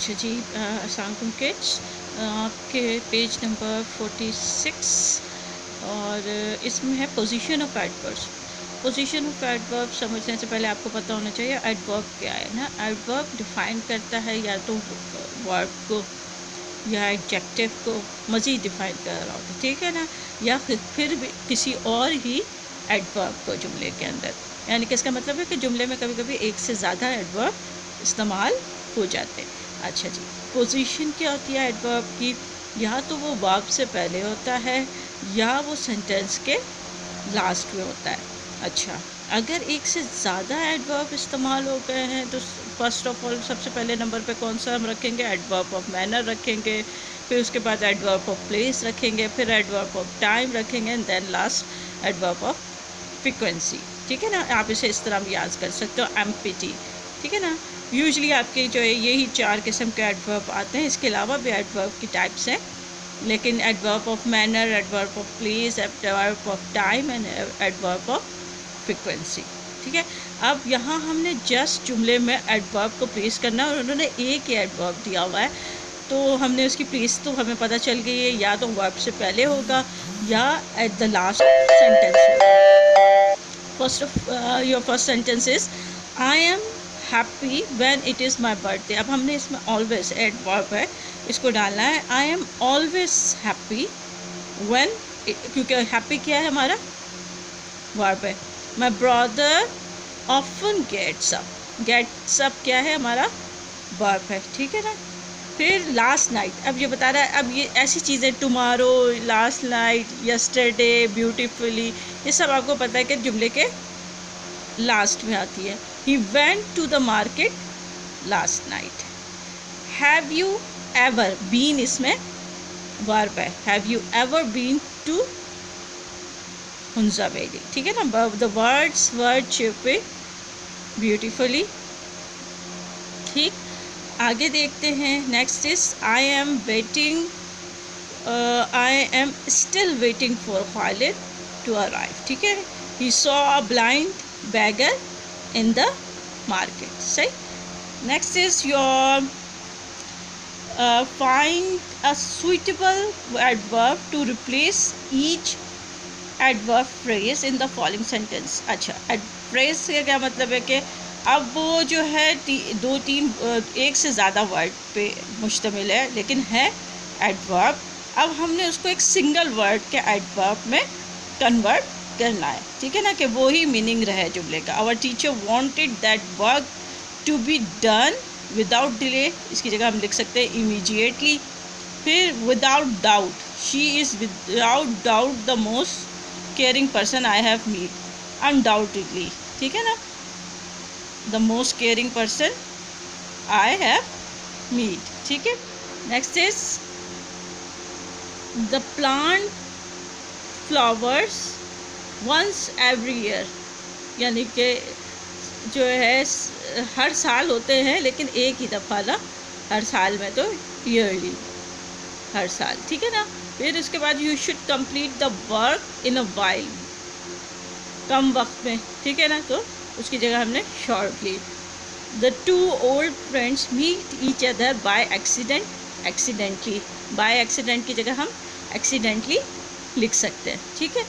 अच्छा जी, अस्सलाम वालेकुम किड्स। आपके पेज नंबर 46 और इसमें है position of adverbs. Position of adverb समझने से पहले आपको पता होना चाहिए एडवर्ब क्या है ना। एडवर्ब डिफाइन करता है या तो वर्ब को या एडजेक्टिव को मज़ीद डिफाइन कर रहा होता है, ठीक है ना, या फिर भी किसी और ही एडवर्ब को जुमले के अंदर। यानी कि इसका मतलब है कि जुमले में कभी कभी एक से ज़्यादा एडवर्ब इस्तेमाल हो जाते हैं। अच्छा जी, पोजीशन क्या होती है एडवर्ब की? या तो वो वर्ब से पहले होता है या वो सेंटेंस के लास्ट में होता है। अच्छा, अगर एक से ज़्यादा एडवर्ब इस्तेमाल हो गए हैं तो फर्स्ट ऑफ ऑल सबसे पहले नंबर पे कौन सा हम रखेंगे? एडवर्ब ऑफ मैनर रखेंगे, फिर उसके बाद एडवर्ब ऑफ प्लेस रखेंगे, फिर एडवर्ब ऑफ टाइम रखेंगे and then last adverb of frequency. ठीक है ना, आप इसे इस तरह भी याद कर सकते हो, एम्पिटी। ठीक है ना, यूजली आपके जो है यही 4 किस्म के एडवर्ब आते हैं। इसके अलावा भी एडवर्ब की टाइप्स हैं, लेकिन adverb of manner, adverb of place, adverb of time and adverb of frequency. ठीक है, अब यहाँ हमने जस्ट जुमले में एडवर्ब को प्लेस करना है और उन्होंने एक ही एडवर्ब दिया हुआ है, तो हमने उसकी प्लेस तो हमें पता चल गई है, या तो वर्ब से पहले होगा या एट द लास्ट सेंटेंस होगा। Your first sentence is I am happy when it is my birthday. अब हमने इसमें ऑलवेज एडवर्ब है, इसको डालना है। I am always happy when, क्योंकि हैप्पी क्या है हमारा? वर्ब है। My brother often gets up, gets up क्या है हमारा? वर्ब है। ठीक है ना, फिर लास्ट नाइट, अब ये बता रहा है, अब ये ऐसी चीज़ें tomorrow, last night, yesterday, beautifully, ये सब आपको पता है कि जुमले के लास्ट में आती है। He went to the market last night. Have you ever been, इसमें वर्ब है। Have you ever been to Hunza valley. ठीक है ना, the words were cheeping beautifully. ठीक, आगे देखते हैं। Next is I am waiting, I am still waiting for Khalid to arrive. ठीक है, he saw a blind beggar in the market. सही। Next is your find a suitable adverb to replace each adverb phrase in the following sentence. अच्छा, phrase का क्या मतलब है कि अब वो जो है दो तीन एक से ज़्यादा वर्ड पे मुश्तमिल है, लेकिन है एडवर्ब। अब हमने उसको एक सिंगल वर्ड के एडवर्ब में कन्वर्ट करना है। ठीक है ना, कि वो ही मीनिंग रहे जुमले का। Our teacher wanted that work to be done without delay, इसकी जगह हम लिख सकते हैं इमीडिएटली। फिर without doubt, she is without doubt the most caring person I have meet, undoubtedly. ठीक है ना, the most caring person I have meet. ठीक है, next is the plant flowers once every year, यानी कि जो है हर साल होते हैं लेकिन एक ही दफ़ा ना, हर साल में तो ईयरली, हर साल। ठीक है ना, फिर उसके बाद you should complete the work in a while, कम वक्त में। ठीक है ना, तो उसकी जगह हमने shortly. The two old friends meet each other by accident, accidentally, by accident की जगह हम एक्सीडेंटली लिख सकते हैं। ठीक है,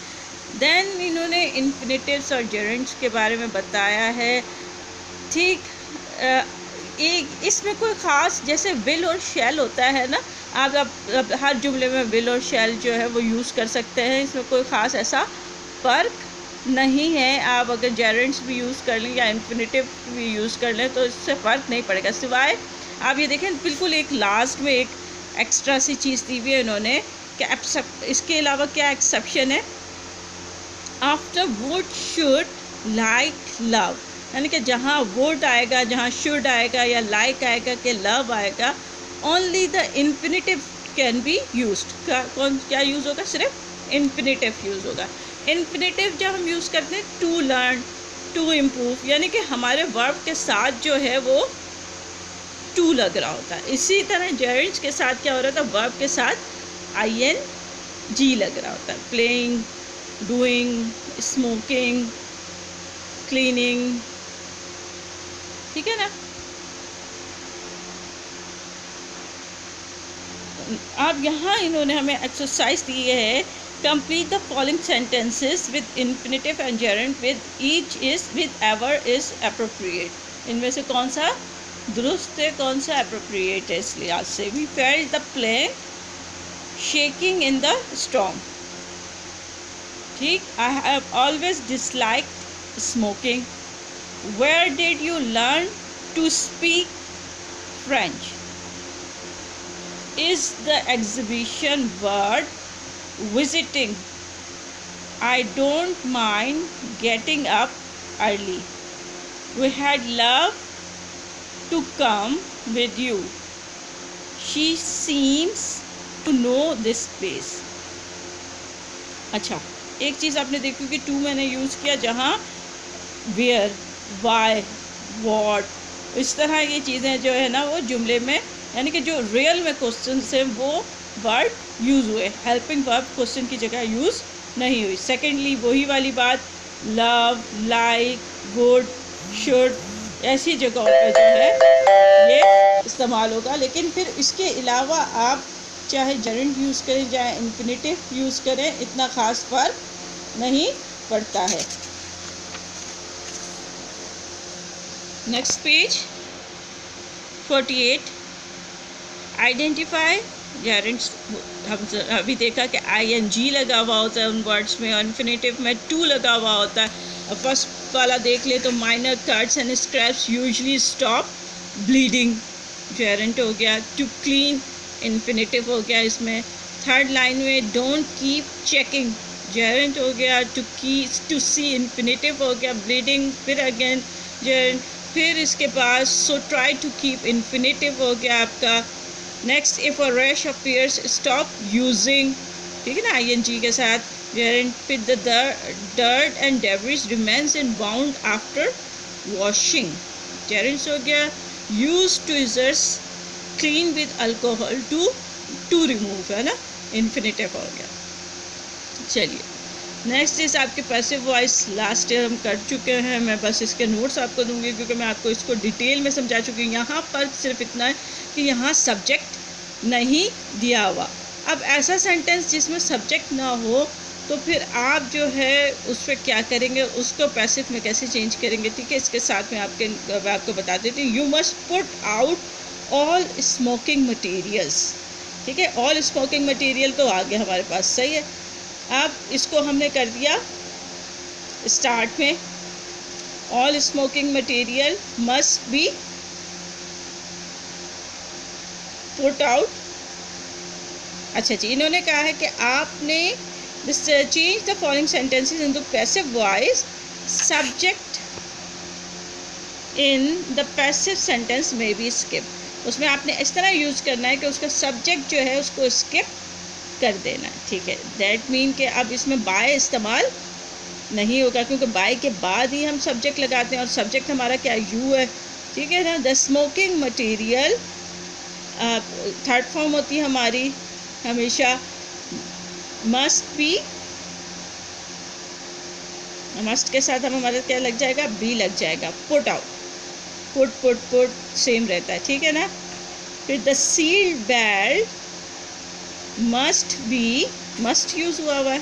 देन इन्होंने इन्फिनेटिव्स और जेरेंट्स के बारे में बताया है। ठीक, एक इसमें कोई ख़ास, जैसे विल और शैल होता है ना, आप अब हर जुमले में विल और शैल जो है वो यूज़ कर सकते हैं, इसमें कोई ख़ास ऐसा फ़र्क नहीं है। आप अगर जेरेंट्स भी यूज़ कर लें या इन्फिनेटिव भी यूज़ कर लें तो इससे फ़र्क नहीं पड़ेगा, सिवाय आप ये देखें बिल्कुल एक लास्ट में एक एक्स्ट्रा सी चीज़ दी हुई है इन्होंने कि इसके अलावा क्या एक्सेप्शन है? After would, should, like, love, यानी कि जहाँ वुड आएगा, जहाँ शुड आएगा या लाइक आएगा कि लव आएगा, only the infinitive can be used. क्या यूज़ होगा? सिर्फ इन्फिनेटिव यूज़ होगा। इन्फिनेटिव जब हम यूज़ करते हैं टू लर्न, टू इम्प्रूव, यानी कि हमारे वर्ब के साथ जो है वो टू लग रहा होता है। इसी तरह जेरेंट्स के साथ क्या हो रहा था? वर्ब के साथ ING लग रहा होता है। Playing, doing, smoking, cleaning. ठीक है ना, अब यहाँ इन्होंने हमें एक्सरसाइज दी है, complete the following sentences with infinitive and Geraint with each is with ever is appropriate. इनमें से कौन सा दुरुस्त है, कौन सा अप्रोप्रिएट है इस लिहाज से। We felt the plane shaking in the storm. ठीक। I have always disliked smoking. Where did you learn to speak French? Is the exhibition word visiting? I don't mind getting up early. We had loved to come with you. She seems to know this place. अच्छा, एक चीज़ आपने देखी कि to मैंने use किया जहाँ where, why, what, इस तरह ये चीज़ें जो है ना वो जुमले में, यानी कि जो रियल में क्वेश्चन से वो वर्ड यूज़ हुए, हेल्पिंग वर्ब क्वेश्चन की जगह यूज़ नहीं हुई। सेकेंडली वही वाली बात, लव, लाइक, गुड, शुड, ऐसी जगहों पे जो है ये इस्तेमाल होगा। लेकिन फिर इसके अलावा आप चाहे जेरेंट यूज़ करें चाहे इन्फिनेटिव यूज़ करें, इतना ख़ास फर्क नहीं पड़ता है। Next page 48, identify gerunds. हम अभी देखा कि ING लगा हुआ होता है उन वर्ड्स में, और इन्फिनेटिव में टू लगा हुआ होता है। फर्स्ट वाला देख ले तो minor cuts and scraps usually stop bleeding, Geraint हो गया। टू क्लीन इन्फिनेटिव हो गया इसमें। थर्ड लाइन में डोंट कीप चेकिंग, जेरेंट हो गया। टू सी इन्फिनेटिव हो गया। ब्लीडिंग फिर अगेन जेरेंट। फिर इसके पास so try to keep infinitive हो गया आपका। Next, if a rash appears stop using, ठीक है ना, ING के साथ जेरेंट। फिर the dirt and debris remains in bound after washing, gerunds हो गया। Use tweezers clean with alcohol to remove, है ना, इन्फिनेटिव हो गया। चलिए नेक्स्ट इस आपके पैसिव वॉइस लास्ट ईयर हम कर चुके हैं। मैं बस इसके नोट्स आपको दूंगी क्योंकि मैं आपको इसको डिटेल में समझा चुकी हूँ। यहाँ पर सिर्फ इतना है कि यहाँ सब्जेक्ट नहीं दिया हुआ। अब ऐसा सेंटेंस जिसमें सब्जेक्ट ना हो तो फिर आप जो है उस पर क्या करेंगे, उसको पैसिव में कैसे चेंज करेंगे, ठीक है। इसके साथ में मैं आपको बता देती हूँ। You must put out all smoking materials, ठीक है। ऑल स्मोकिंग मटीरियल तो आ गया हमारे पास, सही है। अब इसको हमने कर दिया स्टार्ट में, all smoking material must be put out. अच्छा जी, इन्होंने कहा है कि आपने change the following sentences into passive voice, subject in the passive sentence में बी स्किप। उसमें आपने इस तरह यूज़ करना है कि उसका सब्जेक्ट जो है उसको स्किप कर देना, ठीक है। दैट मीन कि अब इसमें बाय इस्तेमाल नहीं होगा क्योंकि बाय के बाद ही हम सब्जेक्ट लगाते हैं और सब्जेक्ट हमारा क्या, यू है, ठीक है ना। The smoking material third form होती है हमारी हमेशा मस्ट बी, मस्ट के साथ हम हमारा क्या लग जाएगा, बी लग जाएगा। पुट आउट, पुट सेम रहता है, ठीक है ना। फिर the sealed belt must be, must use हुआ है,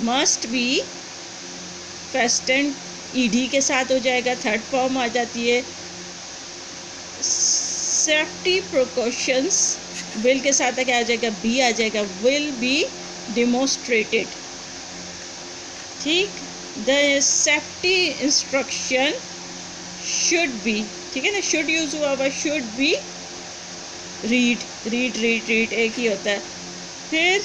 मस्ट बी फेस्टेंड ईडी के साथ हो जाएगा, थर्ड फॉर्म आ जाती है। सेफ्टी प्रिकॉशंस विल के साथ क्या आ जाएगा, बी आ जाएगा, विल बी डेमोन्स्ट्रेटेड, ठीक। The safety instruction should be, ठीक है ना, शुड यूज हुआ हुआ, शुड बी रीड एक ही होता है। फिर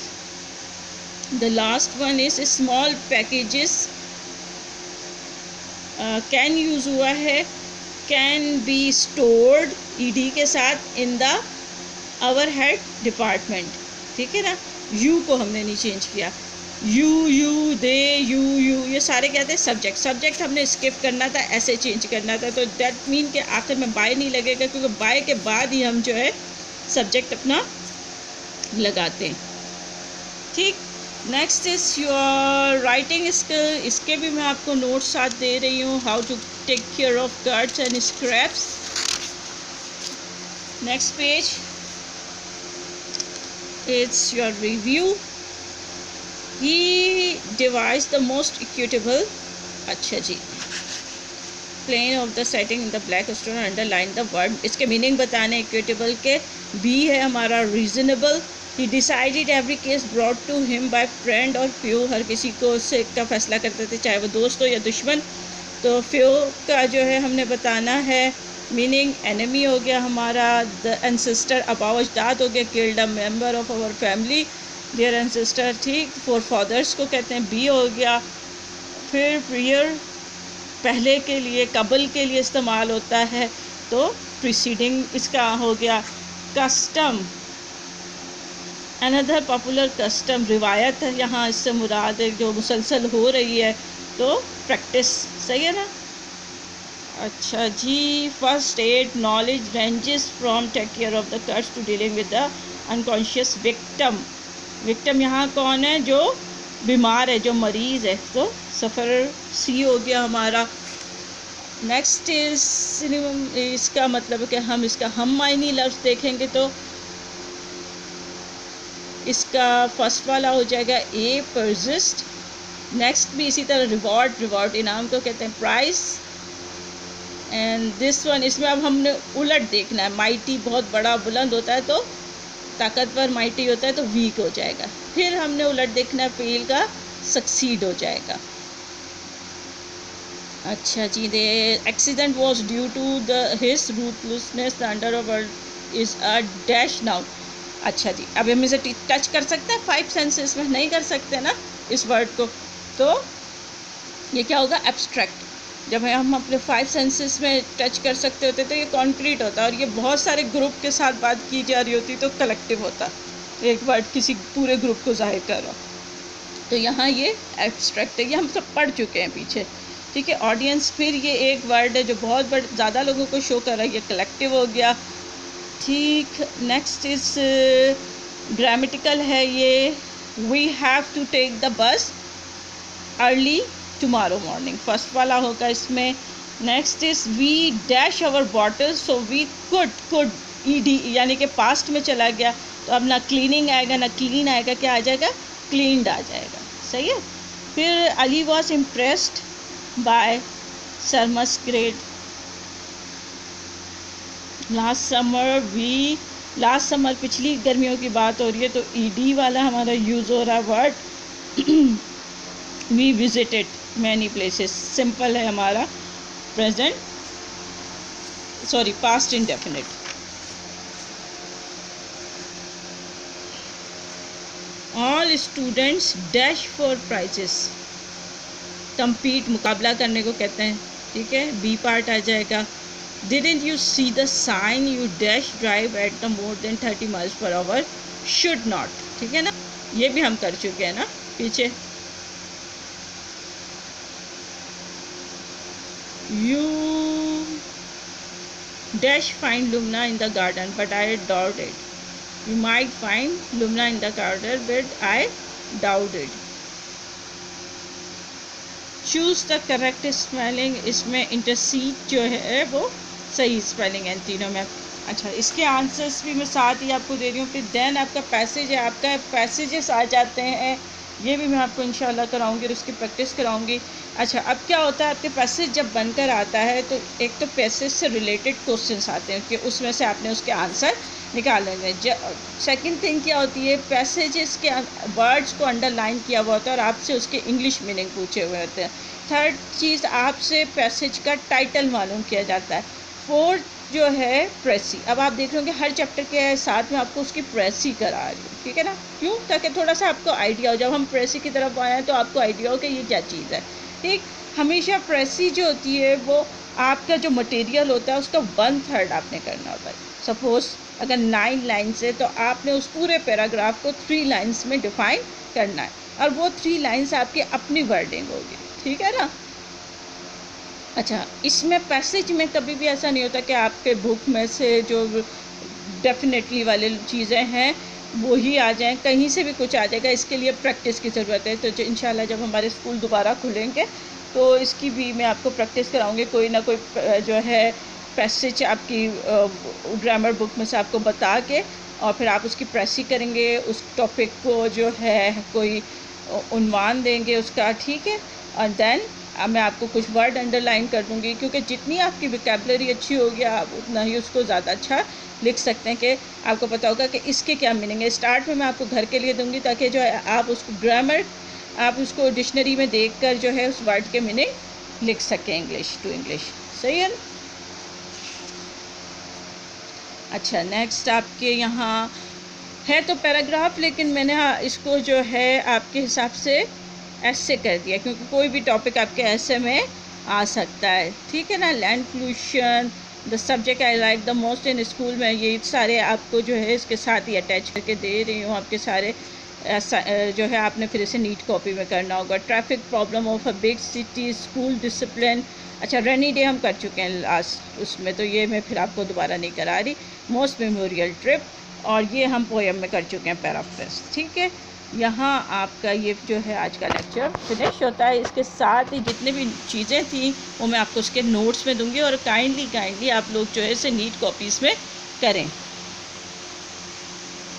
the last one is small packages, can use हुआ है, कैन बी स्टोर्ड ईडी के साथ in the our head department, ठीक है ना। यू को हमने नहीं चेंज किया, यू दे, यू ये सारे क्या थे, सब्जेक्ट हमने स्किप करना था, ऐसे चेंज करना था। तो दैट मीन के आखिर में बाय नहीं लगेगा क्योंकि बाय के बाद ही हम जो है सब्जेक्ट अपना लगाते हैं, ठीक। Next is your writing skill, इसके भी मैं आपको नोट्स साथ दे रही हूँ, how to take care of cuts and scraps. Next page It's your review. He devised the most equitable. अच्छा जी. Plane of the setting in the black stone underline the word. इसके मीनिंग बताने equitable के. B है हमारा reasonable. He decided every case brought to him by friend or few. हर किसी को उससे का फैसला करते थे, चाहे वो दोस्त हो या दुश्मन. तो few का जो है हमने बताना है मीनिंग. एनिमी हो गया हमारा. द एंसेस्टर अबाव अजदाद हो गया. Killed a member of our family, their ancestor. ठीक. फोर फादर्स को कहते हैं. बी हो गया. फिर प्रियर पहले के लिए, कबल के लिए इस्तेमाल होता है, तो प्रीसीडिंग इसका हो गया. कस्टम, अनदर पॉपुलर कस्टम, रिवायत है यहाँ, इससे मुराद है जो मुसलसल हो रही है, तो प्रैक्टिस. सही है ना. अच्छा जी. First aid knowledge ranges from take care of the cuts to dealing with the unconscious victim. Victim यहाँ कौन है? जो बीमार है, जो मरीज़ है. तो सफ़र सी हो गया हमारा. नेक्स्ट इसका मतलब है कि हम इसका हम मायनी लफ्ज़ देखेंगे तो इसका फर्स्ट वाला हो जाएगा ए, परसिस्ट. नेक्स्ट भी इसी तरह रिवॉर्ड. रिवॉर्ड इनाम को कहते हैं. प्राइस. एंड दिस वन, इसमें अब हमने उलट देखना है. माइटी बहुत बड़ा बुलंद होता है तो ताकतवर, माइटी होता है तो वीक हो जाएगा. फिर हमने उलट देखना है, फेल का सक्सीड हो जाएगा. अच्छा जी. The accident was due to the his ruthlessness. The underworld is a dash now. अच्छा जी. अब हम इसे टच कर सकते हैं 5 सेंसेस में? नहीं कर सकते ना इस वर्ड को. तो ये क्या होगा? एब्स्ट्रैक्ट. जब हम अपने 5 सेंसेस में टच कर सकते होते तो ये कॉन्क्रीट होता, और ये बहुत सारे ग्रुप के साथ बात की जा रही होती तो कलेक्टिव होता. एक वर्ड किसी पूरे ग्रुप को जाहिर कर रहा. तो यहाँ ये एब्स्ट्रैक्ट है. ये हम सब पढ़ चुके हैं पीछे. ठीक है. ऑडियंस. फिर ये एक वर्ड है जो बहुत ज़्यादा लोगों को शो कर रहा है, ये कलेक्टिव हो गया. ठीक. नेक्स्ट इज ग्रामेटिकल है ये. We have to take the bus early tomorrow morning. First वाला होगा इसमें. Next is we dash our bottle. So we could ed यानी कि पास्ट में चला गया, तो अब ना क्लीनिंग आएगा ना क्लीन आएगा. क्या आ जाएगा? क्लीनड आ जाएगा. सही है. फिर Ali was impressed by Sarmas grade. Last summer पिछली गर्मियों की बात हो रही है, तो ईडी वाला हमारा यूज़ हो रहा है word. We visited many places. Simple है हमारा present, sorry past indefinite. All students dash for prizes. Compete, मुकाबला करने को कहते हैं. ठीक है. बी पार्ट आ जाएगा. Didn't you see the sign? You dash drive at the more than 30 miles per hour. Should not. ठीक है ना. ये भी हम कर चुके हैं ना पीछे. You dash find Lumna in the garden, but I doubt it. You might find Lumna in the garden, but I doubt it. Choose the correct spelling. इसमें intercede जो है वो सही स्पेलिंग है तीनों में. अच्छा. इसके आंसर्स भी मैं साथ ही आपको दे रही हूँ. फिर देन आपका पैसेज है, आपका पैसेजेस आ जाते हैं, ये भी मैं आपको इंशाल्लाह कराऊंगी और उसकी प्रैक्टिस कराऊंगी. अच्छा. अब क्या होता है, आपके पैसेज जब बनकर आता है तो एक तो पैसेज से रिलेटेड क्वेश्चंस आते हैं कि उसमें से आपने उसके आंसर निकालेंगे. सेकंड थिंग क्या होती है, पैसेजेस के वर्ड्स को अंडरलाइन किया हुआ होता है और आपसे उसके इंग्लिश मीनिंग पूछे हुए होते हैं. थर्ड चीज़, आपसे पैसेज का टाइटल मालूम किया जाता है. फोर्थ जो है प्रेसी. अब आप देख रहे हर चैप्टर के साथ में आपको उसकी प्रेसी करा रही हूँ. ठीक है ना. क्यों? ताकि थोड़ा सा आपको आइडिया हो. जब हम प्रेसी की तरफ आए हैं तो आपको आइडिया हो कि ये क्या चीज़ है. ठीक. हमेशा प्रेसी जो होती है वो आपका जो मटेरियल होता है उसका 1/3 आपने करना होता है. सपोज़ अगर 9 लाइन्स है तो आपने उस पूरे पैराग्राफ को 3 लाइन्स में डिफ़ाइन करना है, और वो 3 लाइन्स आपकी अपनी वर्डिंग होगी. ठीक है ना. अच्छा. इसमें पैसेज में कभी भी ऐसा नहीं होता कि आपके बुक में से जो डेफिनेटली वाली चीज़ें हैं वो ही आ जाएं. कहीं से भी कुछ आ जाएगा. इसके लिए प्रैक्टिस की ज़रूरत है. तो इंशाल्लाह जब हमारे स्कूल दोबारा खुलेंगे तो इसकी भी मैं आपको प्रैक्टिस कराऊंगी. कोई ना कोई जो है पैसेज आपकी ग्रामर बुक में से आपको बता के, और फिर आप उसकी प्रेस ही करेंगे, उस टॉपिक को जो है कोई उन्वान देंगे उसका, ठीक है। और देन मैं आपको कुछ वर्ड अंडरलाइन कर दूँगी, क्योंकि जितनी आपकी वोकैबुलरी अच्छी होगी आप उतना ही उसको ज़्यादा अच्छा लिख सकते हैं, कि आपको पता होगा कि इसके क्या मीनिंग है। स्टार्ट में मैं आपको घर के लिए दूँगी ताकि जो है आप उसको ग्रामर आप उसको डिक्शनरी में देखकर जो है उस वर्ड के मीनिंग लिख सकें इंग्लिश टू इंग्लिश। सही है। अच्छा, नेक्स्ट आपके यहाँ है तो पैराग्राफ, लेकिन मैंने इसको जो है आपके हिसाब से ऐसे कर दिया, क्योंकि कोई भी टॉपिक आपके ऐसे में आ सकता है, ठीक है ना। Land pollution, the subject I like the most in school में, ये सारे आपको जो है इसके साथ ही अटैच करके दे रही हूँ आपके सारे। जो है आपने फिर इसे नीट कॉपी में करना होगा। Traffic problem of a big city, school discipline. अच्छा, रेनी डे हम कर चुके हैं लास्ट उसमें, तो ये मैं फिर आपको दोबारा नहीं करा रही। मोस्ट मेमोरियल ट्रिप, और ये हम पोएम में कर चुके हैं, पैराफ्रेज, ठीक है। यहाँ आपका ये जो है आज का लेक्चर फिनिश होता है। इसके साथ ही जितने भी चीज़ें थी वो मैं आपको उसके नोट्स में दूंगी, और काइंडली आप लोग जो है इसे नीट कॉपीज़ में करें।